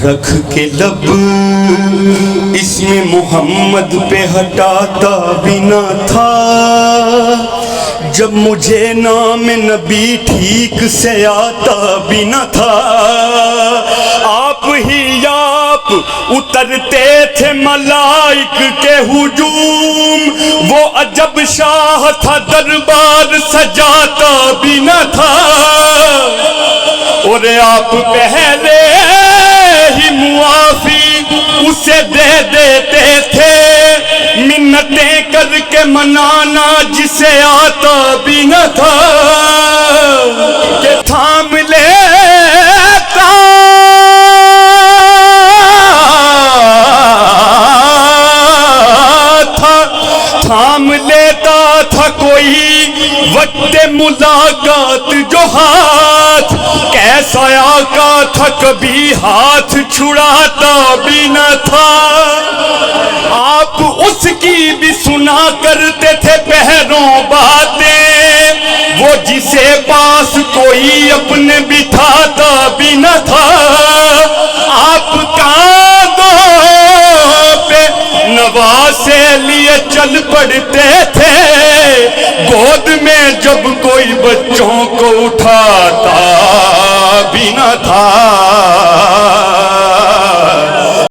رکھ کے لب اسم محمد پہ ہٹاتا بھی نہ تھا، جب مجھے نام نبی ٹھیک سے آتا بھی نہ تھا۔ آپ ہی آپ اترتے تھے ملائک کے ہجوم، وہ عجب شاہ تھا دربار سجاتا بھی نہ تھا، اور آپ پہلے ہی معافی اسے دے دیتے تھے، منتیں کر کے منانا جسے آتا بھی نہ تھا، کہ تھام لیتا تھا، تھام لیتا تھا کوئی وقت ملاقات جو ہاتھ، کیسا آقا تھا کبھی ہاتھ چھڑاتا بھی نہ تھا۔ آپ اس کی بھی سنا کرتے تھے پہروں باتیں، وہ جسے پاس کوئی اپنے بٹھاتا بھی نہ تھا۔ آپ کاندھوں پہ نواسے لیے چل پڑتے تھے، گود میں جب کوئی بچوں کو اٹھاتا بھی نہ تھا۔